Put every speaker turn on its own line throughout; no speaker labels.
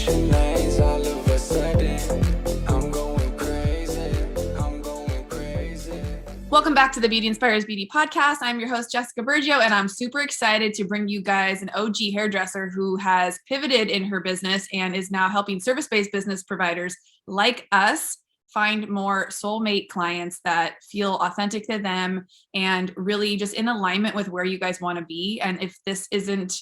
switching lanes all of a sudden. I'm going crazy. I'm going crazy.
Welcome back to the Beauty Inspires Beauty podcast. I'm your host, Jessica Burgio, and I'm super excited to bring you guys an OG hairdresser who has pivoted in her business and is now helping service-based business providers like us find more soulmate clients that feel authentic to them and really just in alignment with where you guys want to be. And if this isn't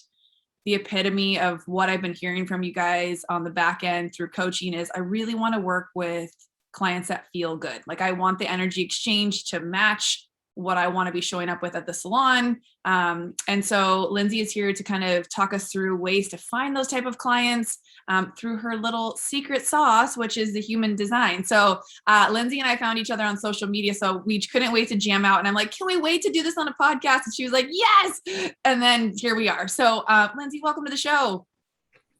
the epitome of what I've been hearing from you guys on the back end through coaching, is I really want to work with clients that feel good. Like I want the energy exchange to match what I want to be showing up with at the salon. And so Lindsey is here to kind of talk us through ways to find those type of clients through her little secret sauce, which is the human design. So Lindsey and I found each other on social media, so we couldn't wait to jam out. And I'm like, can we wait to do this on a podcast? And she was like, yes. And then here we are. So Lindsey, welcome to the show.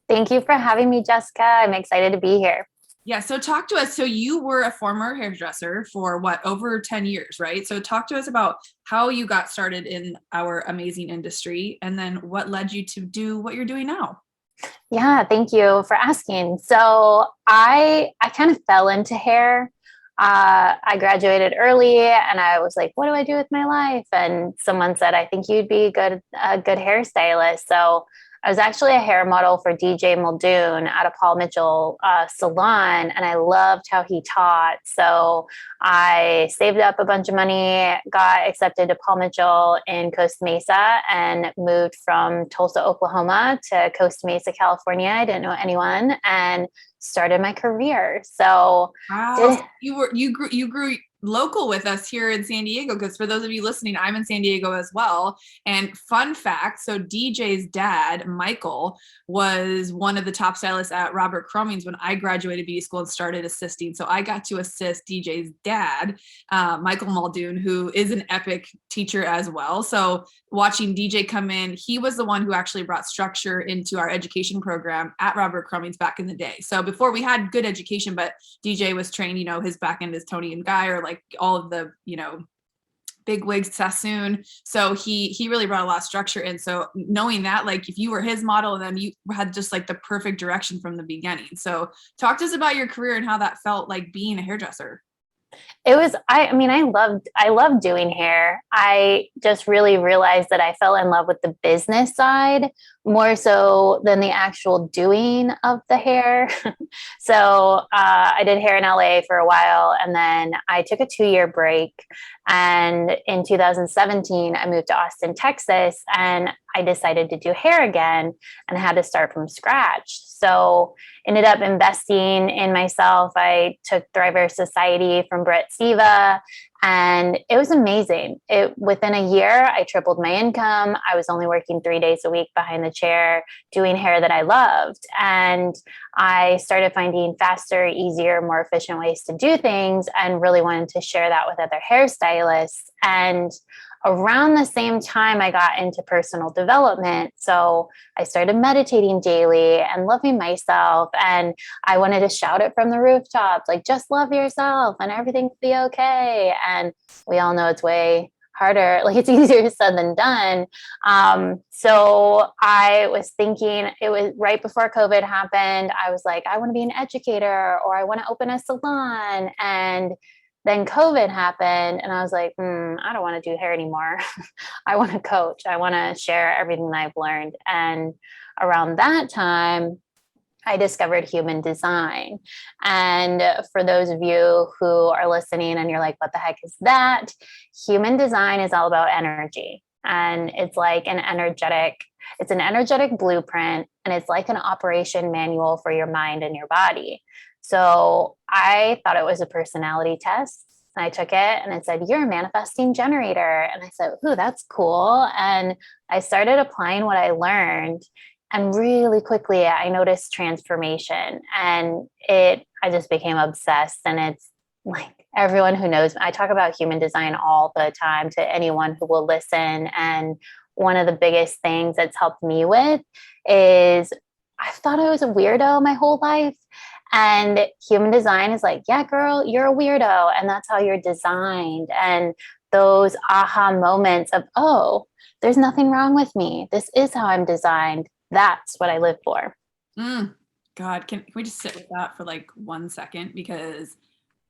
Thank you for having me, Jessica. I'm excited to be here.
Yeah. So talk to us. So you were a former hairdresser for what, over 10 years, right? So talk to us about how you got started in our amazing industry and then what led you to do what you're doing now.
Yeah, thank you for asking. So I kind of fell into hair. I graduated early and I was like, what do I do with my life? And someone said, I think you'd be a good hairstylist. So I was actually a hair model for DJ Muldoon at a Paul Mitchell salon, and I loved how he taught. So I saved up a bunch of money, got accepted to Paul Mitchell in Costa Mesa, and moved from Tulsa, Oklahoma to Costa Mesa, California. I didn't know anyone, and started my career. So
wow. You grew local with us here in San Diego, because for those of you listening, I'm in San Diego as well. And fun fact, so DJ's dad, Michael, was one of the top stylists at Robert Croming's when I graduated beauty school and started assisting. So I got to assist DJ's dad, Michael Muldoon, who is an epic teacher as well. So watching DJ come in, he was the one who actually brought structure into our education program at Robert Croming's back in the day. So before we had good education, but DJ was trained, his back end is Tony and Guy, or like all of the, big wigs, Sassoon. So he really brought a lot of structure in. So knowing that, like if you were his model, then you had just like the perfect direction from the beginning. So talk to us about your career and how that felt like being a hairdresser.
It was, I loved doing hair. I just really realized that I fell in love with the business side more so than the actual doing of the hair. So I did hair in LA for a while, and then I took a 2-year break. And in 2017, I moved to Austin, Texas, and I decided to do hair again and had to start from scratch. So ended up investing in myself. I took Thriver Society from Brett Siva, and it was amazing. Within a year, I tripled my income. I was only working 3 days a week behind the chair, doing hair that I loved. And I started finding faster, easier, more efficient ways to do things, and really wanted to share that with other hairstylists. And around the same time, I got into personal development. So I started meditating daily and loving myself. And I wanted to shout it from the rooftops, like, just love yourself and everything will be okay. And we all know it's way harder. Like, it's easier said than done. So I was thinking, it was right before COVID happened. I was like, I want to be an educator, or I want to open a salon. And then COVID happened, and I was like, I don't want to do hair anymore. I want to coach. I want to share everything that I've learned. And around that time, I discovered human design. And for those of you who are listening and you're like, what the heck is that? Human design is all about energy. And it's like an energetic blueprint. And it's like an operation manual for your mind and your body. So I thought it was a personality test. And I took it and it said, you're a manifesting generator. And I said, ooh, that's cool. And I started applying what I learned. And really quickly, I noticed transformation. And I just became obsessed. And it's like, everyone who knows, I talk about human design all the time to anyone who will listen. And one of the biggest things that's helped me with is I thought I was a weirdo my whole life. And human design is like, yeah, girl, you're a weirdo. And that's how you're designed. And those aha moments of, oh, there's nothing wrong with me. This is how I'm designed. That's what I live for.
God, can we just sit with that for like 1 second? Because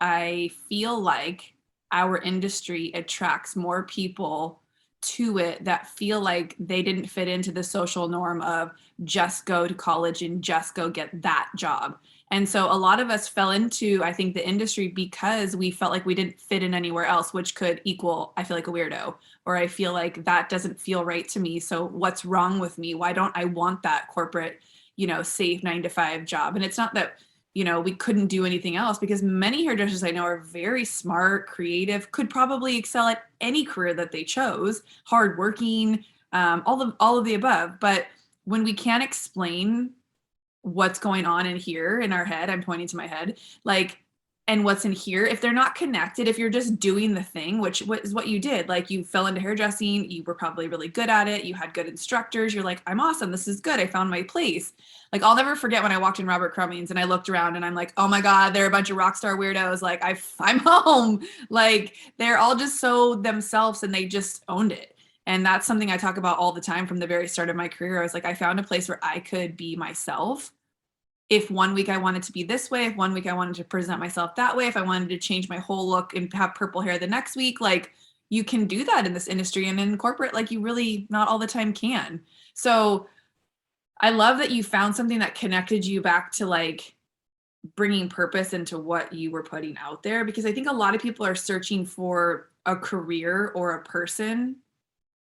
I feel like our industry attracts more people to it that feel like they didn't fit into the social norm of just go to college and just go get that job. And so a lot of us fell into, I think, the industry because we felt like we didn't fit in anywhere else, which could equal, I feel like a weirdo, or I feel like that doesn't feel right to me. So what's wrong with me? Why don't I want that corporate, safe 9 to 5 job? And it's not that, we couldn't do anything else, because many hairdressers I know are very smart, creative, could probably excel at any career that they chose, hardworking, all of the above. But when we can't explain what's going on in here in our head, I'm pointing to my head, like, and what's in here, if they're not connected, if you're just doing the thing, which is what you did, like you fell into hairdressing, you were probably really good at it, you had good instructors, you're like, I'm awesome, this is good, I found my place. Like, I'll never forget when I walked in Robert Crummies and I looked around and I'm like, oh my God, they're a bunch of rock star weirdos, like I'm home. Like, they're all just so themselves and they just owned it. And that's something I talk about all the time from the very start of my career. I was like, I found a place where I could be myself. If 1 week I wanted to be this way, if 1 week I wanted to present myself that way, if I wanted to change my whole look and have purple hair the next week, like, you can do that in this industry, and in corporate, like, you really not all the time can. So I love that you found something that connected you back to like bringing purpose into what you were putting out there, because I think a lot of people are searching for a career or a person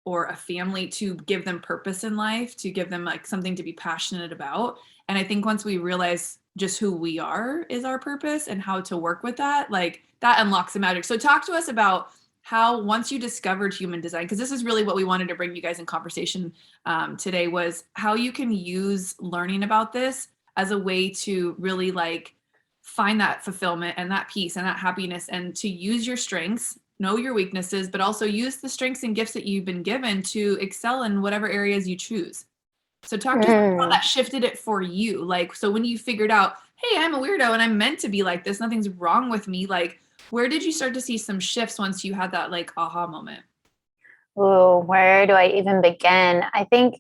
or a family to give them purpose in life, to give them like something to be passionate about. And I think once we realize just who we are is our purpose and how to work with that, like, that unlocks the magic. So talk to us about how, once you discovered human design, because this is really what we wanted to bring you guys in conversation today, was how you can use learning about this as a way to really like find that fulfillment and that peace and that happiness, and to use your strengths, know your weaknesses, but also use the strengths and gifts that you've been given to excel in whatever areas you choose. So talk to us about how that shifted it for you. Like, so when you figured out, hey, I'm a weirdo and I'm meant to be like this, nothing's wrong with me. Like, where did you start to see some shifts once you had that like aha moment?
Oh, where do I even begin? I think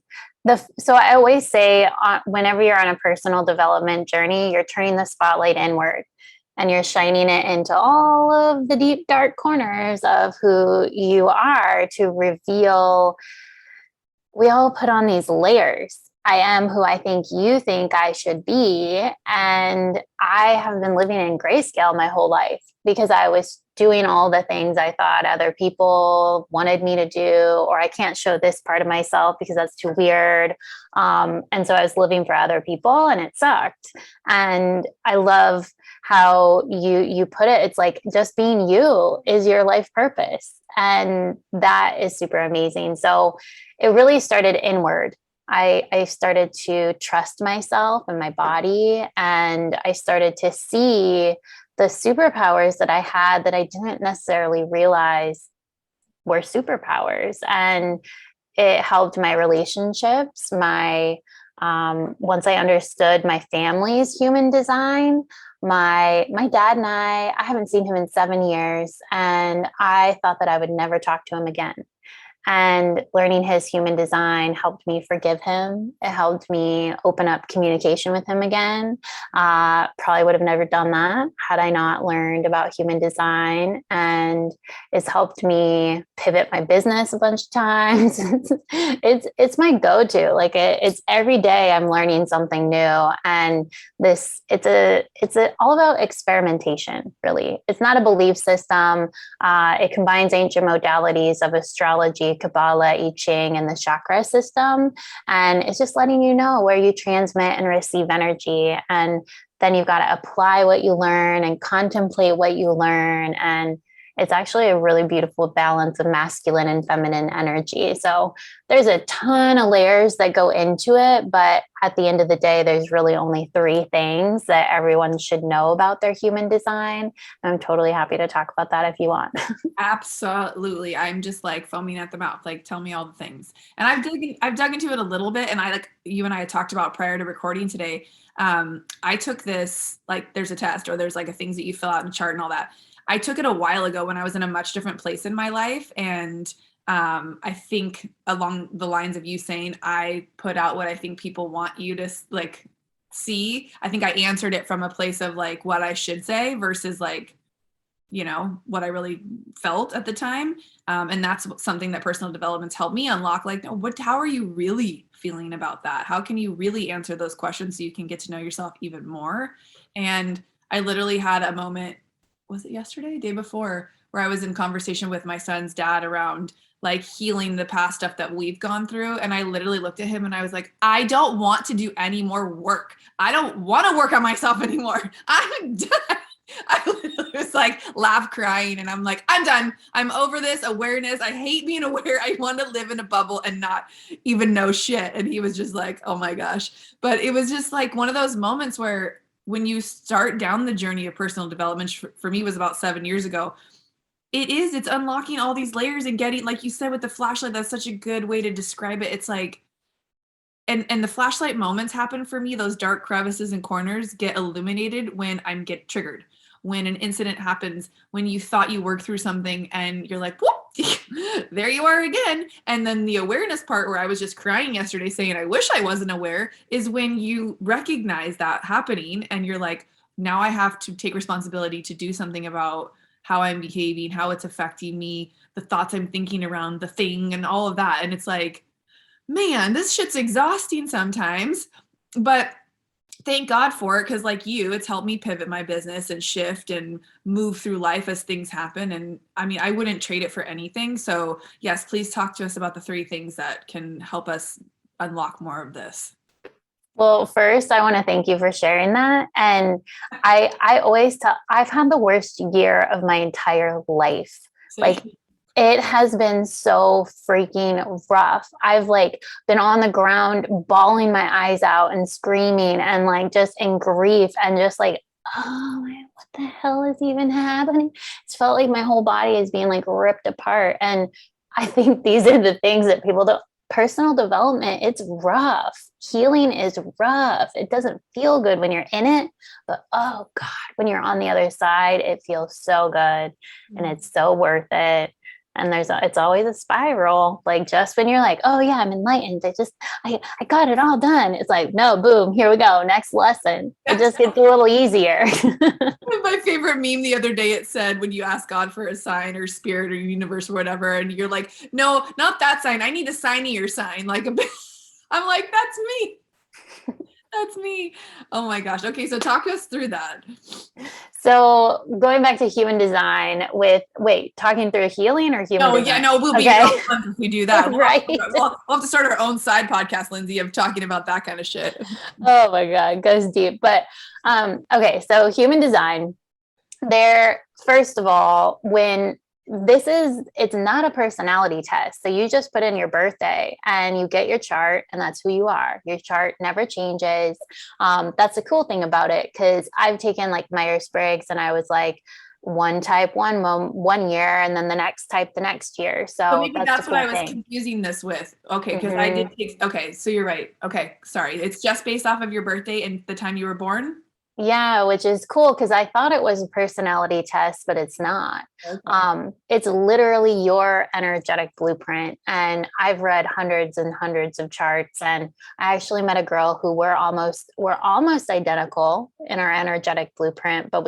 so I always say whenever you're on a personal development journey, you're turning the spotlight inward and you're shining it into all of the deep, dark corners of who you are to reveal. We all put on these layers. I am who I think I should be. And I have been living in grayscale my whole life because I was doing all the things I thought other people wanted me to do, or I can't show this part of myself because that's too weird. And so I was living for other people and it sucked. And I love how you put it. It's like just being you is your life purpose. And that is super amazing. So it really started inward. I started to trust myself and my body, and I started to see the superpowers that I had that I didn't necessarily realize were superpowers. And it helped my relationships, once I understood my family's human design. My dad and I haven't seen him in 7 years, and I thought that I would never talk to him again. And learning his human design helped me forgive him. It helped me open up communication with him again. Probably would have never done that had I not learned about human design. And it's helped me pivot my business a bunch of times. It's my go-to. Like it's every day I'm learning something new. And it's all about experimentation, really. It's not a belief system. It combines ancient modalities of astrology, Kabbalah, I Ching, and the chakra system. And it's just letting you know where you transmit and receive energy. And then you've got to apply what you learn and contemplate what you learn. And it's actually a really beautiful balance of masculine and feminine energy. So there's a ton of layers that go into it. But at the end of the day, there's really only 3 things that everyone should know about their human design. I'm totally happy to talk about that if you want.
Absolutely. I'm just like foaming at the mouth. Like, tell me all the things. And I've dug into it a little bit. And like you and I had talked about prior to recording today. I took this, like, there's a test or there's like a things that you fill out in a chart and all that. I took it a while ago when I was in a much different place in my life. And I think along the lines of you saying, I put out what I think people want you to like see. I think I answered it from a place of like what I should say versus like, what I really felt at the time. And that's something that personal development's helped me unlock. Like, how are you really feeling about that? How can you really answer those questions so you can get to know yourself even more? And I literally had a moment, was it yesterday, day before, where I was in conversation with my son's dad around like healing the past stuff that we've gone through. And I literally looked at him and I was like, I don't want to do any more work. I don't want to work on myself anymore. I'm done. I literally was like laugh crying and I'm like, I'm done. I'm over this awareness. I hate being aware. I want to live in a bubble and not even know shit. And he was just like, oh my gosh. But it was just like one of those moments where when you start down the journey of personal development, for me was about 7 years ago, it's unlocking all these layers and getting, like you said, with the flashlight, that's such a good way to describe it. It's like, and the flashlight moments happen for me. Those dark crevices and corners get illuminated when I get triggered, when an incident happens, when you thought you worked through something and you're like, whoop, there you are again. And then the awareness part where I was just crying yesterday saying, I wish I wasn't aware, is when you recognize that happening and you're like, now I have to take responsibility to do something about how I'm behaving, how it's affecting me, the thoughts I'm thinking around the thing and all of that. And it's like, man, this shit's exhausting sometimes, but thank God for it. Cause like you, it's helped me pivot my business and shift and move through life as things happen. And I mean, I wouldn't trade it for anything. So yes, please talk to us about the 3 things that can help us unlock more of this.
Well, first, I want to thank you for sharing that. And I always tell, I've had the worst year of my entire life. Like, it has been so freaking rough. I've like been on the ground, bawling my eyes out and screaming and like just in grief and just like, oh, what the hell is even happening? It's felt like my whole body is being like ripped apart. And I think these are the things that people don't. Personal development, it's rough. Healing is rough. It doesn't feel good when you're in it, but oh God, when you're on the other side, it feels so good and it's so worth it. And it's always a spiral. Like just when you're like, oh yeah, I'm enlightened. I got it all done. It's like, no, boom, here we go. Next lesson. It just gets a little easier.
My favorite meme the other day, it said, when you ask God for a sign or spirit or universe or whatever, and you're like, no, not that sign. I need a signier sign. Like I'm like, that's me. That's me. Oh my gosh. Okay. So talk us through that.
So going back to human design talking through healing or human design?
Yeah, no, we'll be if we do that.
Right.
We'll have to start our own side podcast, Lindsay, of talking about that kind of shit.
Oh my God, goes deep. But okay, so human design, first of all, it's not a personality test. So you just put in your birthday and you get your chart and that's who you are. Your chart never changes. That's the cool thing about it. Cause I've taken like Myers-Briggs and I was like one type one year and then the next type the next year. So
maybe that's what I was confusing this with. Okay. Cause I did okay. So you're right. Okay. Sorry. It's just based off of your birthday and the time you were born.
Yeah, which is cool because I thought it was a personality test, but it's not. Okay. It's literally your energetic blueprint. And I've read hundreds and hundreds of charts. And I actually met a girl who we're almost identical in our energetic blueprint, but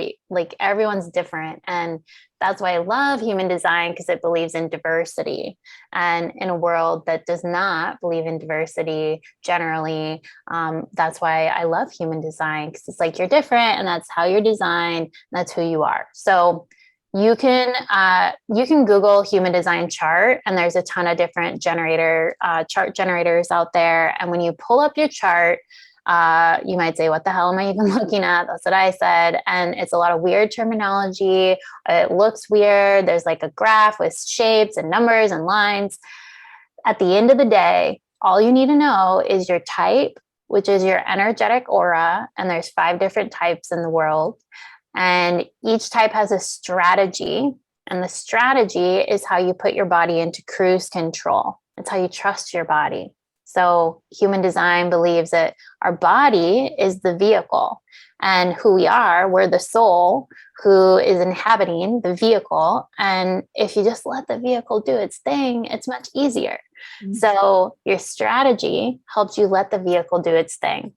everyone's different. And that's why I love human design, because it believes in diversity. And in a world that does not believe in diversity generally, that's why I love human design, because it's like you're different and that's how you're designed. That's who you are. So you can Google human design chart, and there's a ton of different chart generators out there. And when you pull up your chart, you might say, what the hell am I even looking at? That's what I said. And it's a lot of weird terminology. It looks weird. There's like a graph with shapes and numbers and lines. At the end of the day, all you need to know is your type, which is your energetic aura. And there's 5 different types in the world. And each type has a strategy. And the strategy is how you put your body into cruise control. It's how you trust your body. So human design believes that our body is the vehicle, and who we are, we're the soul who is inhabiting the vehicle. And if you just let the vehicle do its thing, it's much easier. Mm-hmm. So your strategy helps you let the vehicle do its thing.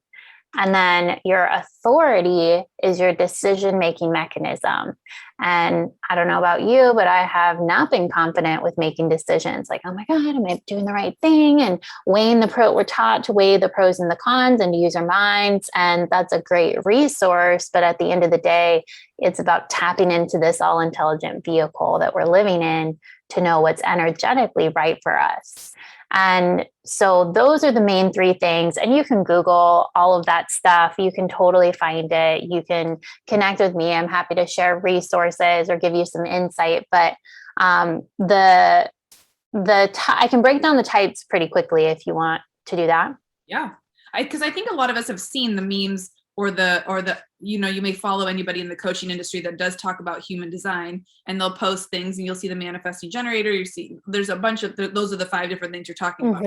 And then your authority is your decision-making mechanism. And I don't know about you, but I have not been confident with making decisions like, oh my God, am I doing the right thing? And weighing we're taught to weigh the pros and the cons and to use our minds. And that's a great resource. But at the end of the day, it's about tapping into this all intelligent vehicle that we're living in to know what's energetically right for us. And so those are the main three things. And you can Google all of that stuff. You can totally find it. You can connect with me. I'm happy to share resources or give you some insight. But I can break down the types pretty quickly if you want to do that.
Yeah. Because I think a lot of us have seen the memes or the you may follow anybody in the coaching industry that does talk about human design, and they'll post things and you'll see the manifesting generator. You see there's a bunch of those are the 5 different things you're talking about.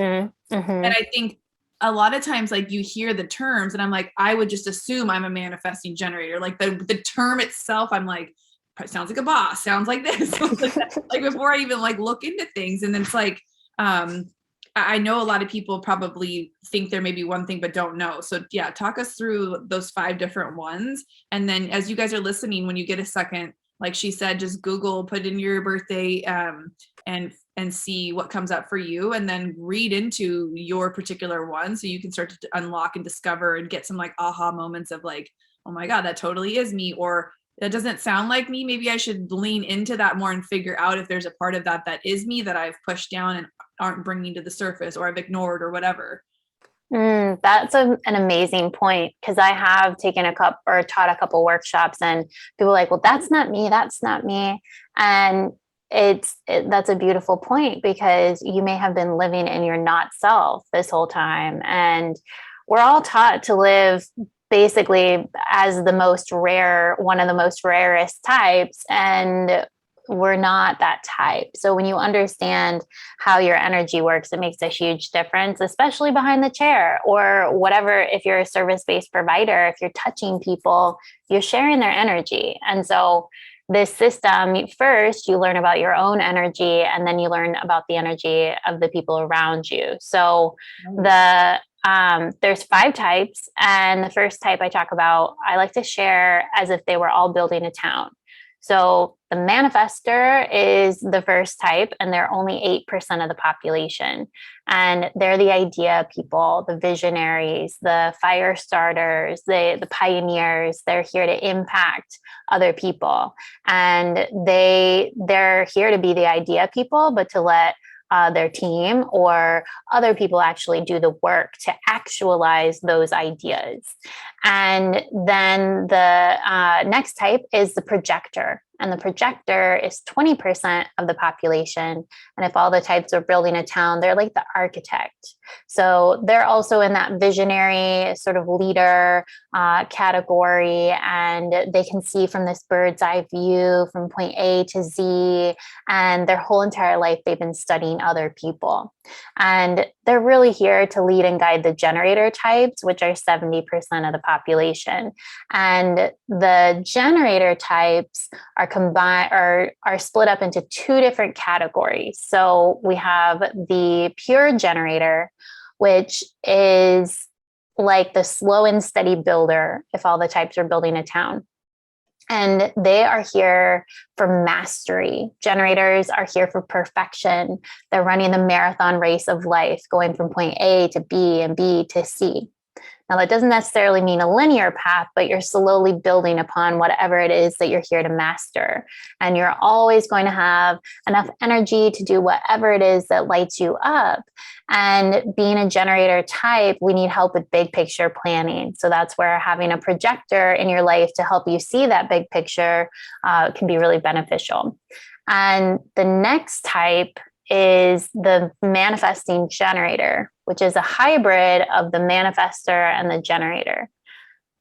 And I think a lot of times, like, you hear the terms and I'm like, I would just assume I'm a manifesting generator. Like the term itself, I'm like, sounds like a boss, sounds like this, sounds like that. Like before I even like look into things. And then it's like, I know a lot of people probably think there may be one thing, but don't know. So yeah, talk us through those 5 different ones. And then as you guys are listening, when you get a second, like she said, just Google, put in your birthday, and see what comes up for you, and then read into your particular one. So you can start to unlock and discover and get some like aha moments of like, oh my God, that totally is me. Or that doesn't sound like me. Maybe I should lean into that more and figure out if there's a part of that is me that I've pushed down and aren't bringing to the surface, or I've ignored, or whatever.
That's an amazing point, because I have taken taught a couple workshops, and people are like, well, that's not me. That's not me. And that's a beautiful point, because you may have been living in your not self this whole time. And we're all taught to live basically as one of the most rarest types. And we're not that type. So when you understand how your energy works, it makes a huge difference, especially behind the chair or whatever. If you're a service-based provider, if you're touching people, you're sharing their energy. And so this system, first you learn about your own energy, and then you learn about the energy of the people around you. So there's 5 types. And the first type I like to share as if they were all building a town. So the manifester is the first type, and they're only 8% of the population. And they're the idea people, the visionaries, the fire starters, the pioneers. They're here to impact other people. And they're here to be the idea people, but to let their team or other people actually do the work to actualize those ideas. And then the next type is the projector. And the projector is 20% of the population. And if all the types are building a town, they're like the architect. So they're also in that visionary sort of leader category. And they can see from this bird's eye view from point A to Z. And their whole entire life, they've been studying other people. And they're really here to lead and guide the generator types, which are 70% of the population. And the generator types are split up into 2 different categories. So we have the pure generator, which is like the slow and steady builder, if all the types are building a town. And they are here for mastery. Generators are here for perfection. They're running the marathon race of life, going from point A to B and B to C. Now, that doesn't necessarily mean a linear path, but you're slowly building upon whatever it is that you're here to master. And you're always going to have enough energy to do whatever it is that lights you up. And being a generator type, we need help with big picture planning. So that's where having a projector in your life to help you see that big picture can be really beneficial. And the next type is the manifesting generator, which is a hybrid of the manifester and the generator.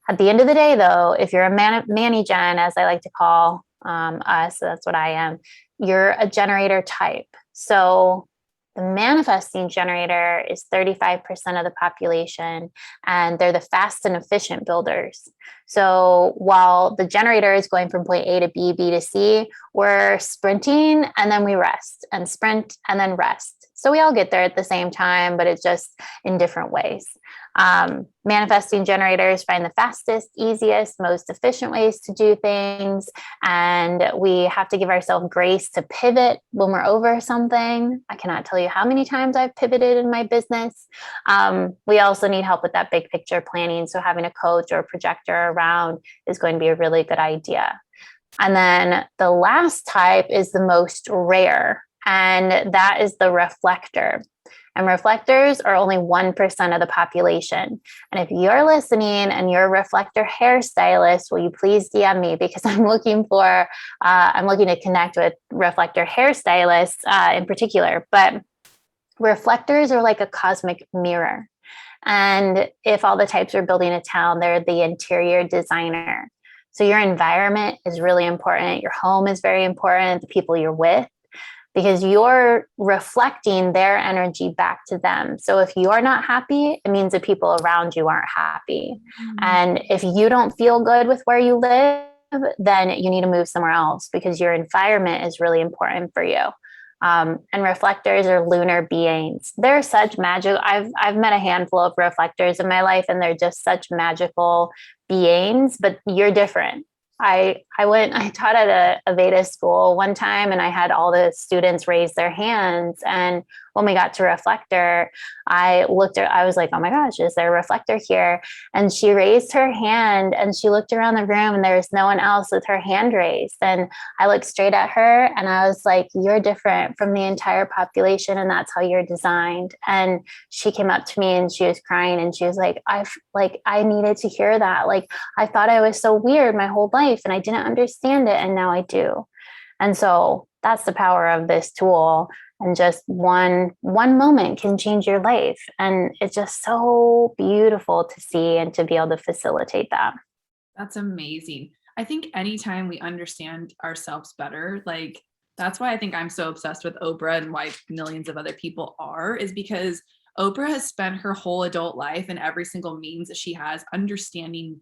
At the end of the day, though, if you're a Manny-gen, as I like to call us, that's what I am, you're a generator type. So the manifesting generator is 35% of the population, and they're the fast and efficient builders. So while the generator is going from point A to B, B to C, we're sprinting and then we rest, and sprint and then rest. So we all get there at the same time, but it's just in different ways. Manifesting generators find the fastest, easiest, most efficient ways to do things. And we have to give ourselves grace to pivot when we're over something. I cannot tell you how many times I've pivoted in my business. We also need help with that big picture planning. So having a coach or a projector around is going to be a really good idea. And then the last type is the most rare, and that is the reflector. And reflectors are only 1% of the population. And if you're listening and you're a reflector hairstylist, will you please DM me, because I'm looking to connect with reflector hairstylists in particular. But reflectors are like a cosmic mirror. And if all the types are building a town, they're the interior designer. So your environment is really important. Your home is very important, the people you're with, because you're reflecting their energy back to them. So if you're not happy, it means the people around you aren't happy. Mm-hmm. And if you don't feel good with where you live, then you need to move somewhere else, because your environment is really important for you. And reflectors are lunar beings. They're such magic. I've met a handful of reflectors in my life, and they're just such magical beings, but you're different. I taught at a Veda school one time, and I had all the students raise their hands. And when we got to Reflector, I was like, oh my gosh, is there a reflector here? And she raised her hand, and she looked around the room, and there was no one else with her hand raised. And I looked straight at her, and I was like, you're different from the entire population, and that's how you're designed. And she came up to me, and she was crying, and she was like, I needed to hear that. Like, I thought I was so weird my whole life, and I didn't understand it, and now I do. And so that's the power of this tool. And just one moment can change your life. And it's just so beautiful to see and to be able to facilitate that.
That's amazing. I think anytime we understand ourselves better, like that's why I think I'm so obsessed with Oprah, and why millions of other people are, is because Oprah has spent her whole adult life and every single means that she has understanding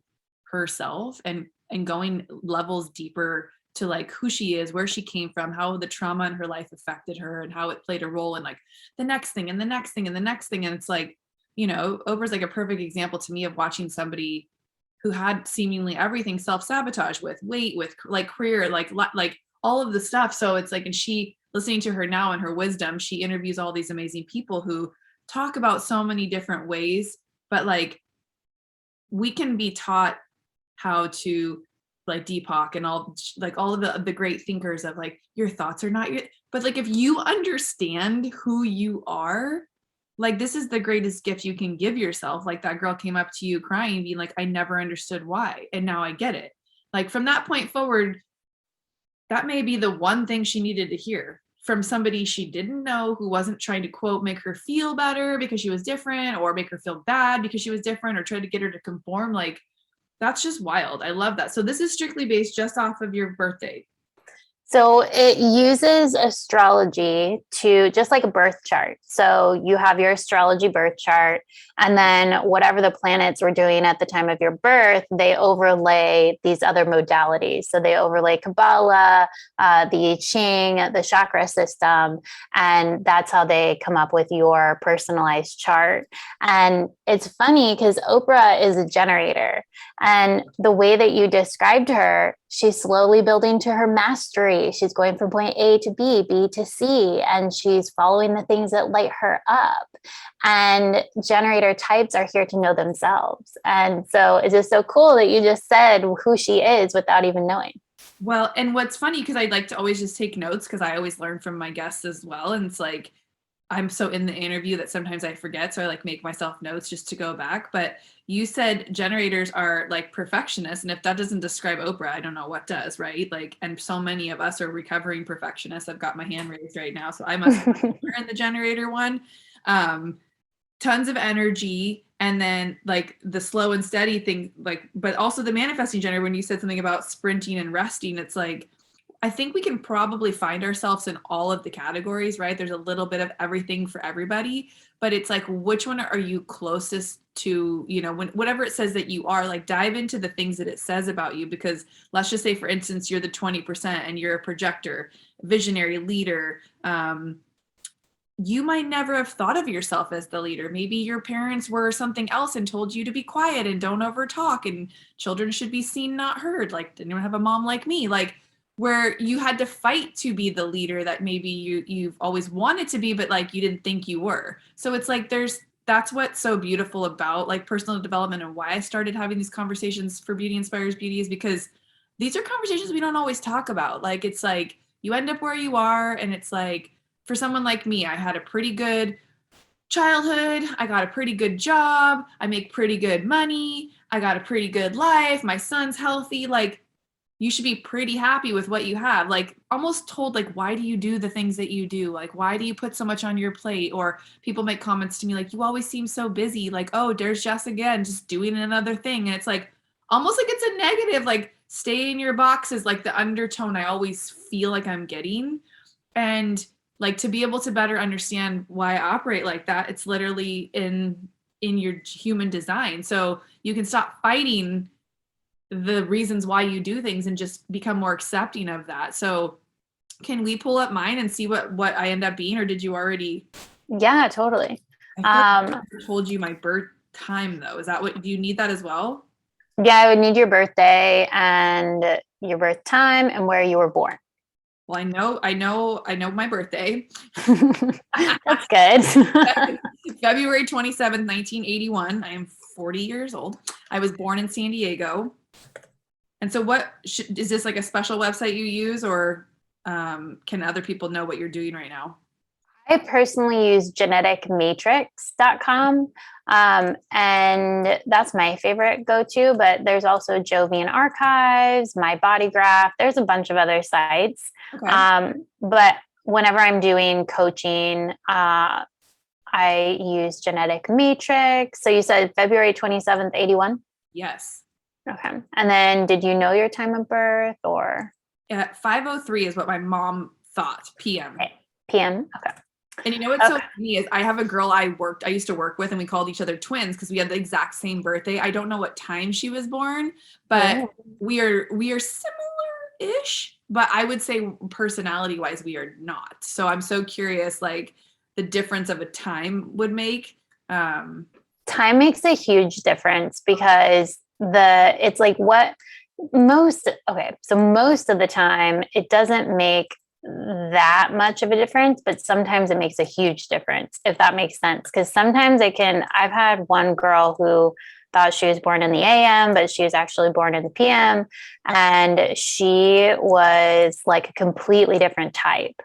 herself and going levels deeper to like who she is, where she came from, how the trauma in her life affected her, and how it played a role in like the next thing and the next thing and the next thing. And it's like, you know, Oprah's like a perfect example to me of watching somebody who had seemingly everything self-sabotage with weight, with like career, like all of the stuff. So it's like, and she, listening to her now and her wisdom, she interviews all these amazing people who talk about so many different ways, but like we can be taught how to like Deepak and all of the great thinkers of like, your thoughts are not your, but like if you understand who you are, like this is the greatest gift you can give yourself. Like that girl came up to you crying, being like, I never understood why, and now I get it. Like from that point forward, that may be the one thing she needed to hear from somebody she didn't know, who wasn't trying to quote make her feel better because she was different, or make her feel bad because she was different, or try to get her to conform. Like that's just wild. I love that. So this is strictly based just off of your birthday.
So it uses astrology to just like a birth chart. So you have your astrology birth chart, and then whatever the planets were doing at the time of your birth, they overlay these other modalities. So they overlay Kabbalah, the I Ching, the chakra system, and that's how they come up with your personalized chart. And it's funny because Oprah is a generator, and the way that you described her, she's slowly building to her mastery. She's going from point A to B, B to C, and she's following the things that light her up. And generator types are here to know themselves. And so it's just so cool that you just said who she is without even knowing.
Well, and what's funny, because I like to always just take notes, because I always learn from my guests as well. And it's like, I'm so in the interview that sometimes I forget. So I like make myself notes just to go back. But you said generators are like perfectionists. And if that doesn't describe Oprah, I don't know what does, right? Like, and so many of us are recovering perfectionists. I've got my hand raised right now. So I must be in the generator one. Tons of energy. And then like the slow and steady thing, like, but also the manifesting generator, when you said something about sprinting and resting, it's like, I think we can probably find ourselves in all of the categories, right? There's a little bit of everything for everybody, but it's like, which one are you closest to, you know, when whatever it says that you are, like dive into the things that it says about you, because let's just say, for instance, you're the 20% and you're a projector, visionary leader, you might never have thought of yourself as the leader. Maybe your parents were something else and told you to be quiet and don't over talk, and children should be seen, not heard. Like, didn't even have a mom like me, like where you had to fight to be the leader that maybe you've always wanted to be, but like you didn't think you were. So it's like that's what's so beautiful about like personal development, and why I started having these conversations for Beauty Inspires Beauty, is because these are conversations we don't always talk about. Like, it's like you end up where you are, and it's like, for someone like me, I had a pretty good childhood. I got a pretty good job. I make pretty good money. I got a pretty good life. My son's healthy. Like, you should be pretty happy with what you have. Like, almost told, like, why do you do the things that you do? Like, why do you put so much on your plate? Or people make comments to me like, you always seem so busy. Like, oh, there's Jess again, just doing another thing. And it's like, almost like it's a negative, like, stay in your box is like the undertone I always feel like I'm getting. And like, to be able to better understand why I operate like that, it's literally in your human design. So you can stop fighting the reasons why you do things and just become more accepting of that. So can we pull up mine and see what I end up being, or did you already?
Yeah, totally.
I told you my birth time though. Is that what, do you need that as well?
Yeah, I would need your birthday and your birth time and where you were born.
Well, I know my birthday.
That's good.
February 27th, 1981. I am 40 years old. I was born in San Diego. And so is this like a special website you use, or can other people know what you're doing right now?
I personally use geneticmatrix.com. And that's my favorite go-to, but there's also Jovian Archives, My Body Graph. There's a bunch of other sites. Okay. But whenever I'm doing coaching, I use Genetic Matrix. So you said February 27th, 81?
Yes.
Okay. And then did you know your time of birth, or?
5:03 is what my mom thought, PM.
Okay. PM. Okay.
And you know what's so funny is I have a girl I used to work with, and we called each other twins because we had the exact same birthday. I don't know what time she was born, but we are similar-ish, but I would say personality-wise we are not. So I'm so curious, like, the difference of a time would make.
Time makes a huge difference, because it's like most of the time it doesn't make that much of a difference, but sometimes it makes a huge difference, if that makes sense. Because sometimes I've had one girl who thought she was born in the AM, but she was actually born in the PM, and she was like a completely different type.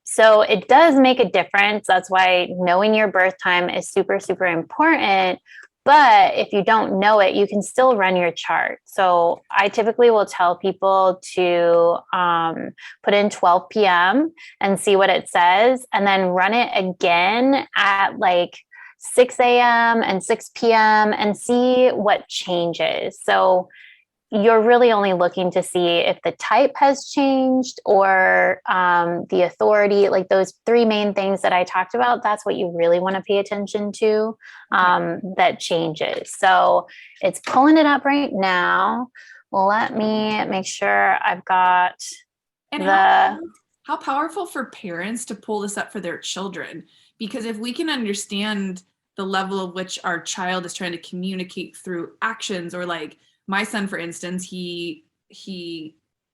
So it does make a difference. That's why knowing your birth time is super, super important. But if you don't know it, you can still run your chart. So I typically will tell people to put in 12 p.m. and see what it says, and then run it again at like 6 a.m. and 6 p.m. and see what changes. So you're really only looking to see if the type has changed, or the authority, like those three main things that I talked about. That's what you really want to pay attention to, that changes. So it's pulling it up right now. Let me make sure I've got
how powerful for parents to pull this up for their children. Because if we can understand the level of which our child is trying to communicate through actions, or like, my son, for instance, he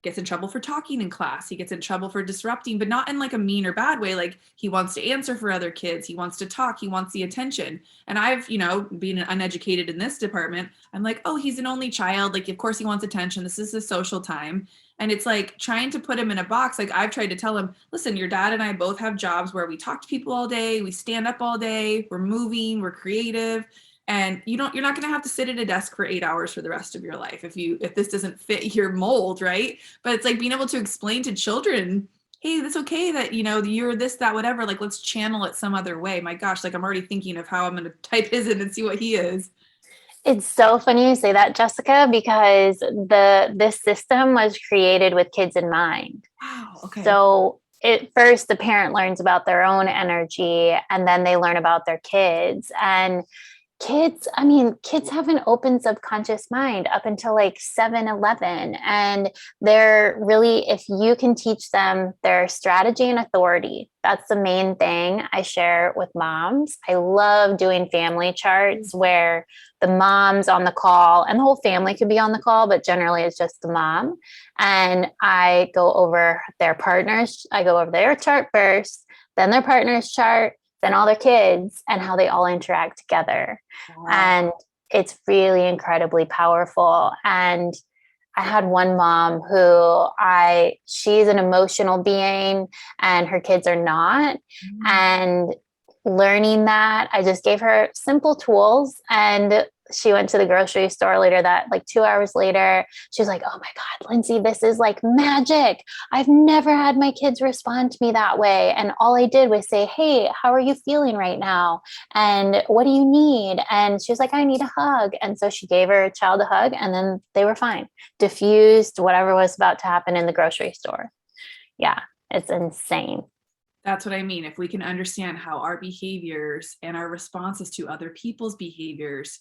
gets in trouble for talking in class. He gets in trouble for disrupting, but not in like a mean or bad way. Like, he wants to answer for other kids. He wants to talk. He wants the attention. And I've, being uneducated in this department, I'm like, oh, he's an only child. Like, of course he wants attention. This is his social time. And it's like trying to put him in a box. Like, I've tried to tell him, listen, your dad and I both have jobs where we talk to people all day. We stand up all day. We're moving. We're creative. And you're not going to have to sit at a desk for 8 hours for the rest of your life if this doesn't fit your mold, right? But it's like being able to explain to children, hey, it's okay that, you're this, that, whatever. Like, let's channel it some other way. My gosh, like, I'm already thinking of how I'm going to type his in and see what he is.
It's so funny you say that, Jessica, because this system was created with kids in mind.
Wow. Okay.
So first, the parent learns about their own energy, and then they learn about their kids. And kids have an open subconscious mind up until like 7-11, and they're really, if you can teach them their strategy and authority, that's the main thing I share with moms. I love doing family charts where the mom's on the call and the whole family could be on the call, but generally it's just the mom, and I go over their partners. I go over their chart first, then their partner's chart, then all their kids, and how they all interact together.
Wow.
And it's really incredibly powerful. And I had one mom she's an emotional being and her kids are not. And learning that, I just gave her simple tools, and she went to the grocery store later, that like 2 hours later, she was like, oh my God, Lindsey, this is like magic. I've never had my kids respond to me that way. And all I did was say, hey, how are you feeling right now? And what do you need? And she was like, I need a hug. And so she gave her child a hug, and then they were fine, diffused whatever was about to happen in the grocery store. Yeah, it's insane.
That's what I mean. If we can understand how our behaviors and our responses to other people's behaviors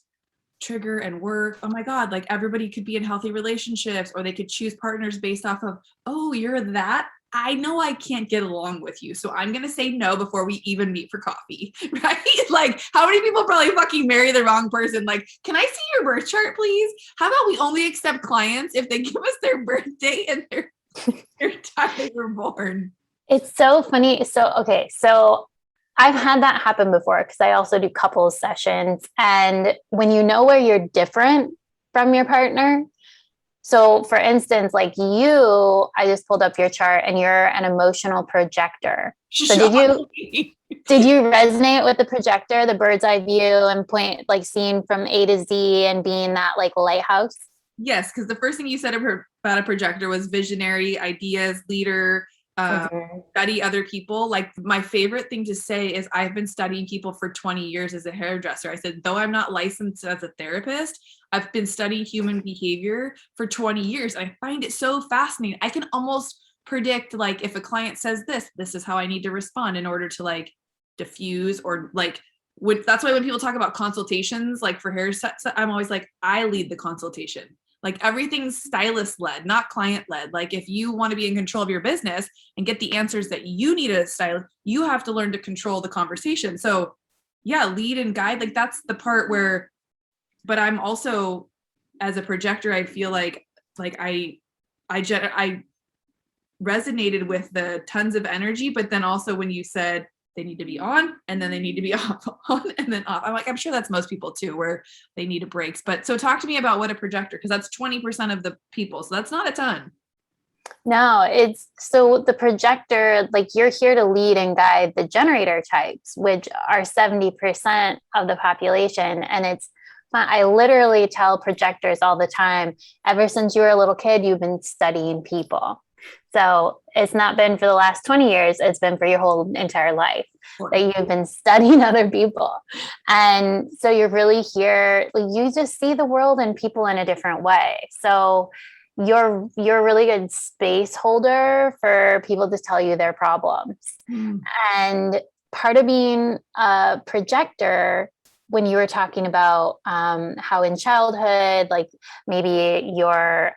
trigger and work, oh my God, like everybody could be in healthy relationships, or they could choose partners based off of, oh, you're that. I know I can't get along with you, so I'm going to say no before we even meet for coffee, right? Like, how many people probably fucking marry the wrong person? Like, can I see your birth chart, please? How about we only accept clients if they give us their birthday and their time they were born?
It's so funny. So I've had that happen before because I also do couples sessions. And when you know where you're different from your partner, so for instance, like you, I just pulled up your chart and you're an emotional projector. So did you resonate with the projector, the bird's eye view, and point, like seeing from A to Z and being that like lighthouse?
Yes, because the first thing you said about a projector was visionary, ideas, leader, study other people. Like, my favorite thing to say is I've been studying people for 20 years as a hairdresser. I said, though I'm not licensed as a therapist, I've been studying human behavior for 20 years. I find it so fascinating. I can almost predict, like, if a client says this is how I need to respond in order to like diffuse, or like, that's why when people talk about consultations, like for hair, I'm always like, I lead the consultation. Like, everything's stylist led, not client led. Like, if you want to be in control of your business and get the answers that you need as a stylist, you have to learn to control the conversation. So yeah, lead and guide, like that's the part where, but I'm also, as a projector, I feel like I resonated with the tons of energy, but then also when you said they need to be on and then they need to be off, on and then off, I'm like, I'm sure that's most people too, where they need a breaks. But so talk to me about what a projector, because that's 20% of the people. So that's not a ton.
No, it's so the projector, like you're here to lead and guide the generator types, which are 70% of the population. And it's fun. I literally tell projectors all the time, ever since you were a little kid, you've been studying people. So it's not been for the last 20 years, it's been for your whole entire life that you've been studying other people. And so you're really here, like, you just see the world and people in a different way. So you're a really good space holder for people to tell you their problems. And part of being a projector, when you were talking about how in childhood, like maybe you're,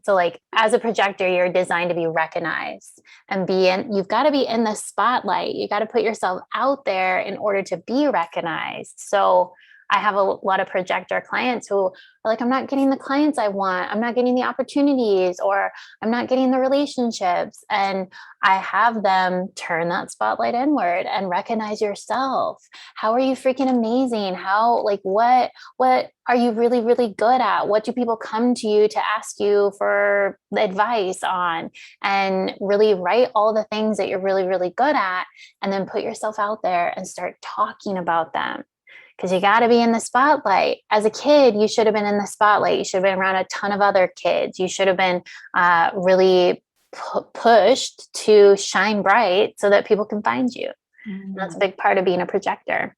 so like as a projector, you're designed to be recognized and you've got to be in the spotlight. You got to put yourself out there in order to be recognized. So I have a lot of projector clients who are like, I'm not getting the clients I want. I'm not getting the opportunities, or I'm not getting the relationships. And I have them turn that spotlight inward and recognize yourself. How are you freaking amazing? How, like, what are you really, really good at? What do people come to you to ask you for advice on? And really write all the things that you're really, really good at, and then put yourself out there and start talking about them. Because you got to be in the spotlight. As a kid, you should have been in the spotlight. You should have been around a ton of other kids. You should have been really pushed to shine bright so that people can find you. And that's a big part of being a projector.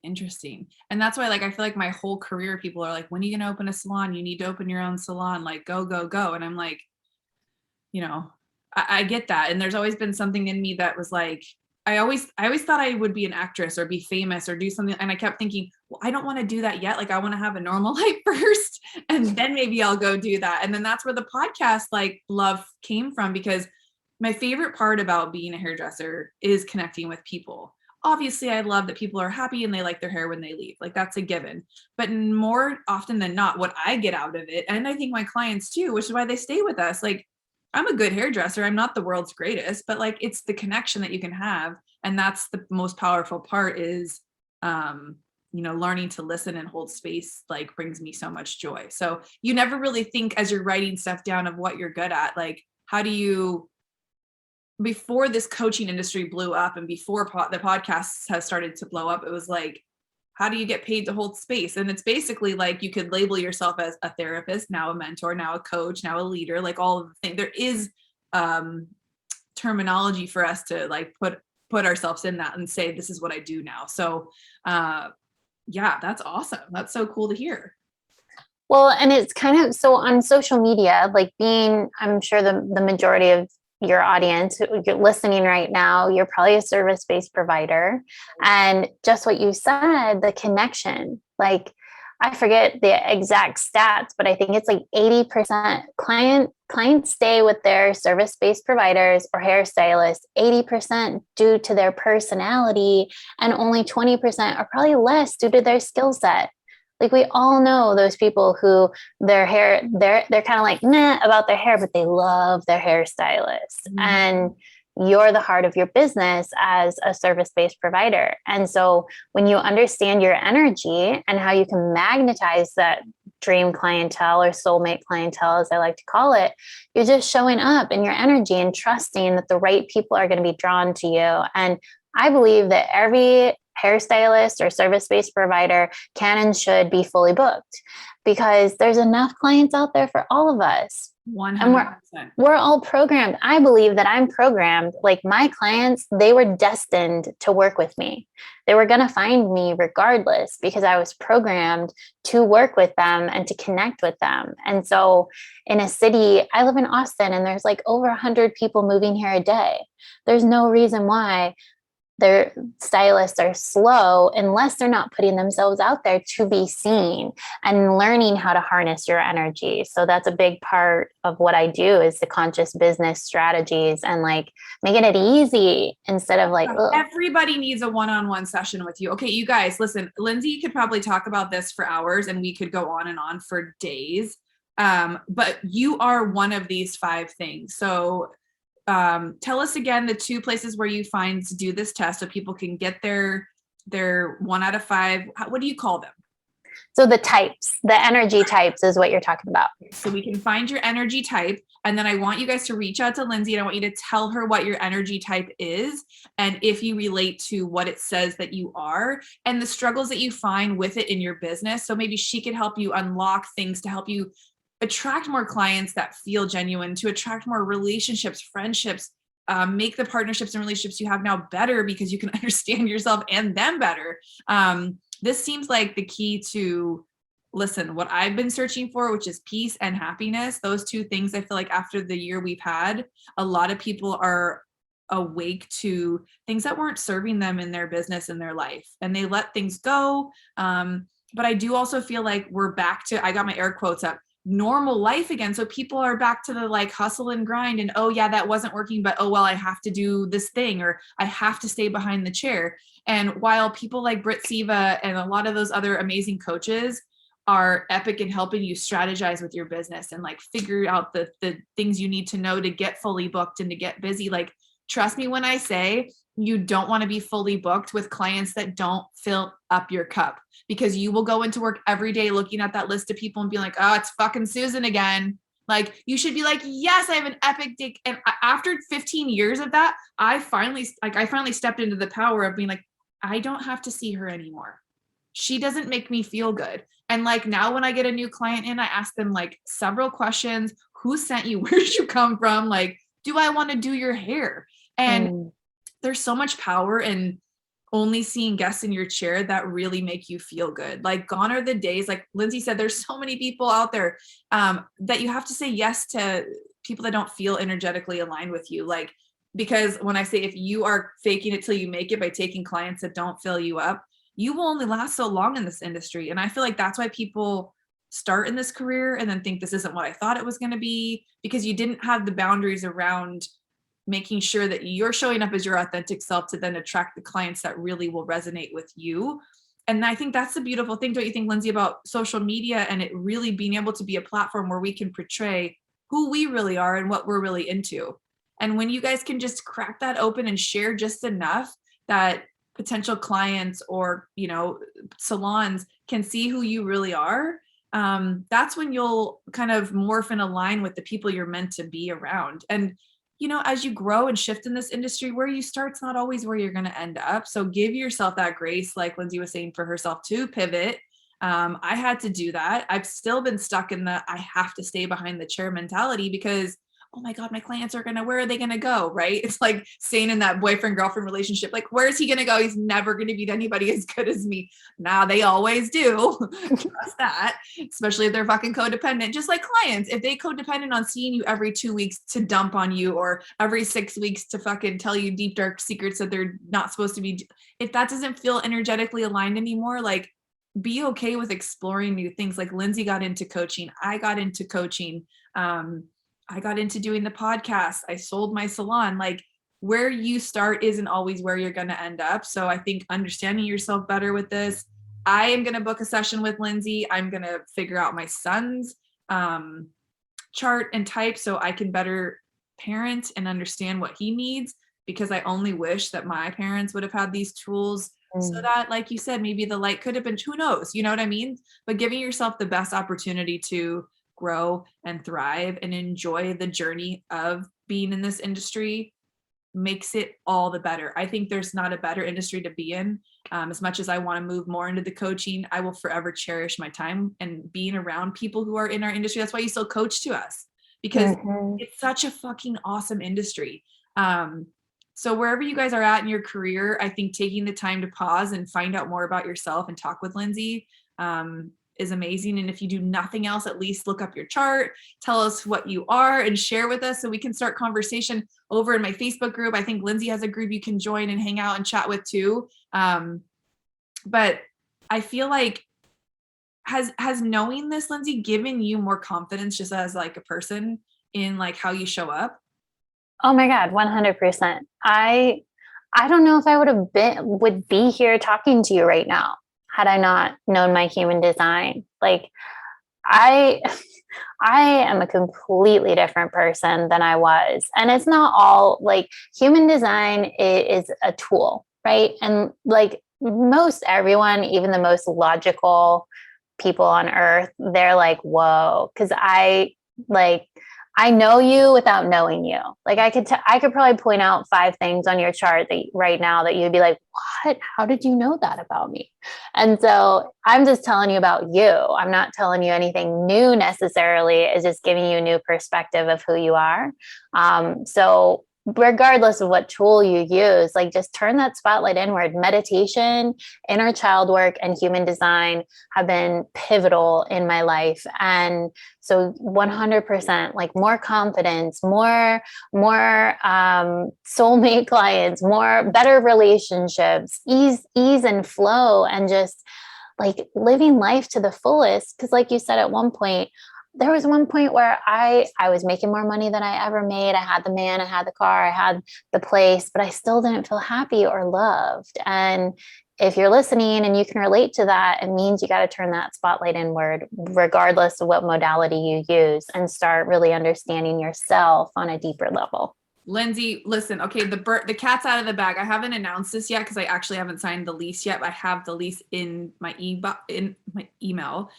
Interesting. And that's why, like, I feel like my whole career, people are like, when are you going to open a salon? You need to open your own salon. Like, go, go, go. And I'm like, you know, I get that. And there's always been something in me that was like, I always thought I would be an actress or be famous or do something. And I kept thinking, well, I don't want to do that yet. Like I want to have a normal life first and then maybe I'll go do that. And then that's where the podcast like love came from, because my favorite part about being a hairdresser is connecting with people. Obviously, I love that people are happy and they like their hair when they leave. Like that's a given. But more often than not, what I get out of it, and I think my clients too, which is why they stay with us. Like I'm a good hairdresser. I'm not the world's greatest, but like it's the connection that you can have. And that's the most powerful part is, learning to listen and hold space like brings me so much joy. So you never really think as you're writing stuff down of what you're good at, like how do you, before this coaching industry blew up and before the podcasts has started to blow up, it was like, how do you get paid to hold space? And it's basically like you could label yourself as a therapist, now a mentor, now a coach, now a leader, like all of the things. There is terminology for us to like put ourselves in that and say, this is what I do now. So yeah, that's awesome. That's so cool to hear.
Well, and it's kind of so on social media, like I'm sure the majority of your audience, you're listening right now, you're probably a service-based provider. And just what you said, the connection, like I forget the exact stats, but I think it's like 80% clients stay with their service-based providers or hairstylists, 80% due to their personality, and only 20% or probably less due to their skill set. Like we all know those people who their hair, they're kind of like meh about their hair, but they love their hairstylist. Mm-hmm. And you're the heart of your business as a service-based provider. And so when you understand your energy and how you can magnetize that dream clientele or soulmate clientele, as I like to call it, you're just showing up in your energy and trusting that the right people are going to be drawn to you. And I believe that every hairstylist or service-based provider can and should be fully booked because there's enough clients out there for all of us.
100%.
And we're all programmed. I believe that I'm programmed. Like my clients, they were destined to work with me. They were going to find me regardless because I was programmed to work with them and to connect with them. And so in a city, I live in Austin and there's like over 100 people moving here a day. There's no reason why their stylists are slow unless they're not putting themselves out there to be seen and learning how to harness your energy. So that's a big part of what I do is the conscious business strategies and like making it easy instead of like, ugh.
Everybody needs a one-on-one session with you. Okay, you guys, listen, Lindsey could probably talk about this for hours and we could go on and on for days. But you are one of these 5 things. So tell us again the 2 places where you find to do this test so people can get their 1 out of 5. What do you call them?
So the types, the energy types is what you're talking about.
So we can find your energy type. And then I want you guys to reach out to Lindsey and I want you to tell her what your energy type is and if you relate to what it says that you are and the struggles that you find with it in your business. So maybe she could help you unlock things to help you attract more clients that feel genuine, to attract more relationships, friendships, make the partnerships and relationships you have now better because you can understand yourself and them better. This seems like the key to, listen, what I've been searching for, which is peace and happiness. Those 2 things, I feel like after the year we've had, a lot of people are awake to things that weren't serving them in their business and their life. And they let things go. But I do also feel like we're back to, I got my air quotes up, normal life again. So people are back to the like hustle and grind and, oh yeah, that wasn't working, but oh, well, I have to do this thing or I have to stay behind the chair. And while people like Britt Siva and a lot of those other amazing coaches are epic in helping you strategize with your business and like figure out the things you need to know to get fully booked and to get busy, like, trust me when I say you don't want to be fully booked with clients that don't fill up your cup, because you will go into work every day looking at that list of people and be like, oh, it's fucking Susan again. Like you should be like, yes, I have an epic day. And after 15 years of that, I finally stepped into the power of being like, I don't have to see her anymore. She doesn't make me feel good. And like now when I get a new client in, I ask them like several questions. Who sent you? Where did you come from? Like, do I want to do your hair? And there's so much power in only seeing guests in your chair that really make you feel good. Like gone are the days, like Lindsey said, there's so many people out there that you have to say yes to people that don't feel energetically aligned with you. Like, because when I say if you are faking it till you make it by taking clients that don't fill you up, you will only last so long in this industry. And I feel like that's why people start in this career and then think this isn't what I thought it was going to be, because you didn't have the boundaries around making sure that you're showing up as your authentic self to then attract the clients that really will resonate with you. And I think that's the beautiful thing, don't you think, Lindsey, about social media and it really being able to be a platform where we can portray who we really are and what we're really into. And when you guys can just crack that open and share just enough that potential clients or, you know, salons can see who you really are, that's when you'll kind of morph and align with the people you're meant to be around. And, you know, as you grow and shift in this industry, where you start's not always where you're going to end up. So give yourself that grace, like Lindsey was saying, for herself to pivot. I had to do that. I've still been stuck in the I have to stay behind the chair mentality because, oh my God, my clients are where are they going to go? Right. It's like staying in that boyfriend girlfriend relationship. Like, where's he going to go? He's never going to beat anybody as good as me. Nah, they always do. Trust that, especially if they're fucking codependent, just like clients. If they codependent on seeing you every 2 weeks to dump on you or every 6 weeks to fucking tell you deep, dark secrets that they're not supposed to be. If that doesn't feel energetically aligned anymore, like, be okay with exploring new things. Like Lindsey got into coaching. I got into coaching. I got into doing the podcast. I sold my salon. Like, where you start isn't always where you're going to end up. So I think understanding yourself better with this. I am going to book a session with Lindsey. I'm going to figure out my son's chart and type so I can better parent and understand what he needs, because I only wish that my parents would have had these tools so that, like you said, maybe the light could have been, who knows, you know what I mean? But giving yourself the best opportunity to grow and thrive and enjoy the journey of being in this industry makes it all the better. I think there's not a better industry to be in. As much as I want to move more into the coaching, I will forever cherish my time and being around people who are in our industry. That's why you still coach to us, because it's such a fucking awesome industry. So wherever you guys are at in your career, I think taking the time to pause and find out more about yourself and talk with Lindsey is amazing. And if you do nothing else, at least look up your chart, tell us what you are and share with us so we can start conversation over in my Facebook group. I think Lindsey has a group you can join and hang out and chat with too. But I feel like has knowing this, Lindsey, given you more confidence just as like a person in like how you show up?
Oh my God, 100%. I don't know if I would be here talking to you right now had I not known my human design. Like, I am a completely different person than I was. And it's not all like human design is a tool, right? And like most everyone, even the most logical people on earth, they're like, whoa, because I know you without knowing you. Like I could probably point out 5 things on your chart that right now that you'd be like, what? How did you know that about me? And so I'm just telling you about you. I'm not telling you anything new necessarily. It's just giving you a new perspective of who you are. So regardless of what tool you use, like just turn that spotlight inward. Meditation, inner child work, and human design have been pivotal in my life. And so 100%, like more confidence, more soulmate clients, better relationships, ease and flow, and just like living life to the fullest. Because like you said, there was one point where I was making more money than I ever made. I had the man, I had the car, I had the place, but I still didn't feel happy or loved. And if you're listening and you can relate to that, it means you got to turn that spotlight inward, regardless of what modality you use, and start really understanding yourself on a deeper level.
Lindsey, listen, okay, the cat's out of the bag. I haven't announced this yet because I actually haven't signed the lease yet. I have the lease in my email.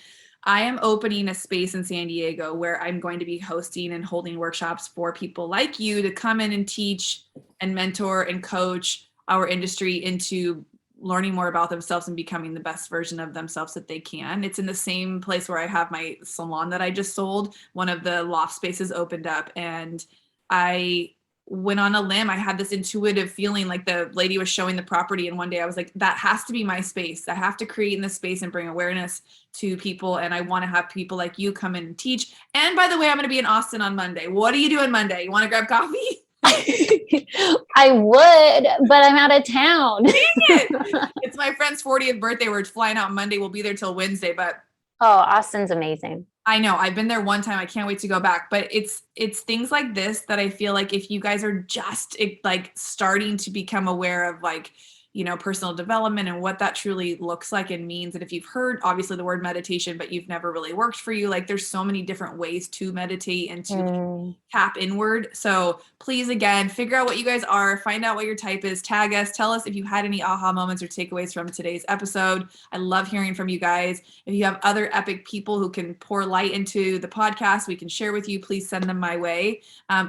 I am opening a space in San Diego where I'm going to be hosting and holding workshops for people like you to come in and teach and mentor and coach our industry into learning more about themselves and becoming the best version of themselves that they can. It's in the same place where I have my salon that I just sold. One of the loft spaces opened up and I went on a limb. I had this intuitive feeling like the lady was showing the property. And one day I was like, that has to be my space. I have to create in this space and bring awareness to people. And I want to have people like you come in and teach. And by the way, I'm going to be in Austin on Monday. What are you doing Monday? You want to grab coffee?
I would, but I'm out of town.
It's my friend's 40th birthday. We're flying out Monday. We'll be there till Wednesday, but
Oh, Austin's amazing.
I know I've been there one time. I can't wait to go back, but it's things like this that I feel like if you guys are just like starting to become aware of like, you know, personal development and what that truly looks like and means. And if you've heard obviously the word meditation, but you've never really worked for you, like there's so many different ways to meditate and to tap inward. So please, again, figure out what you guys are, find out what your type is, tag us, tell us if you had any aha moments or takeaways from today's episode. I love hearing from you guys. If you have other epic people who can pour light into the podcast, we can share with you, please send them my way.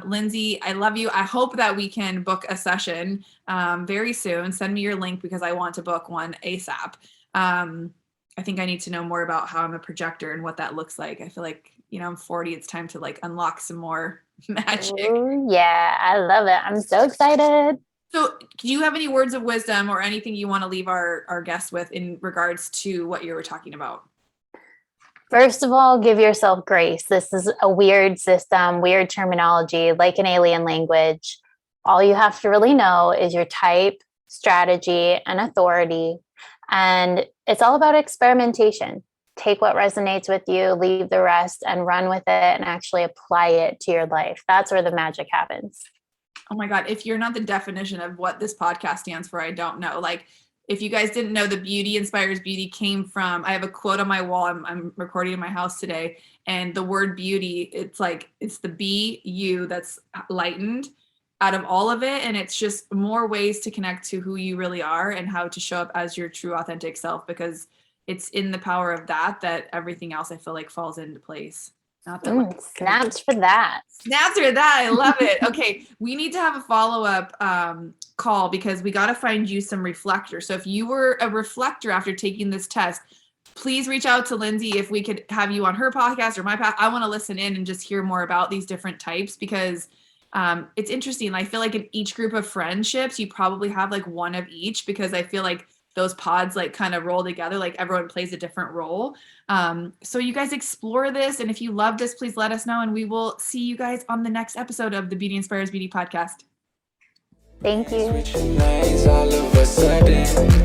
Lindsey, I love you. I hope that we can book a session very soon. Send me your link because I want to book one ASAP. I think I need to know more about how I'm a projector and what that looks like. I feel like, you know, I'm 40. It's time to like unlock some more magic.
Ooh, yeah, I love it. I'm so excited.
So do you have any words of wisdom or anything you want to leave our guests with in regards to what you were talking about?
First of all, give yourself grace. This is a weird system, weird terminology, like an alien language. All you have to really know is your type, strategy, and authority. And it's all about experimentation. Take what resonates with you, leave the rest, and run with it and actually apply it to your life. That's where the magic happens.
Oh my God. If you're not the definition of what this podcast stands for, I don't know. Like, if you guys didn't know, the Beauty Inspires Beauty came from, I have a quote on my wall. I'm recording in my house today. And the word beauty, it's the BU that's lightened out of all of it. And it's just more ways to connect to who you really are and how to show up as your true authentic self, because it's in the power of that everything else I feel like falls into place. Not that
snaps for that.
Snaps for that. I love it. Okay. We need to have a follow-up call because we got to find you some reflector. So if you were a reflector after taking this test, please reach out to Lindsey if we could have you on her podcast or my podcast. I want to listen in and just hear more about these different types because it's interesting. I feel like in each group of friendships, you probably have like one of each because I feel like those pods like kind of roll together, like everyone plays a different role. So you guys explore this. And if you love this, please let us know. And we will see you guys on the next episode of the Beauty Inspires Beauty podcast.
Thank you.
Switching lanes all of a sudden.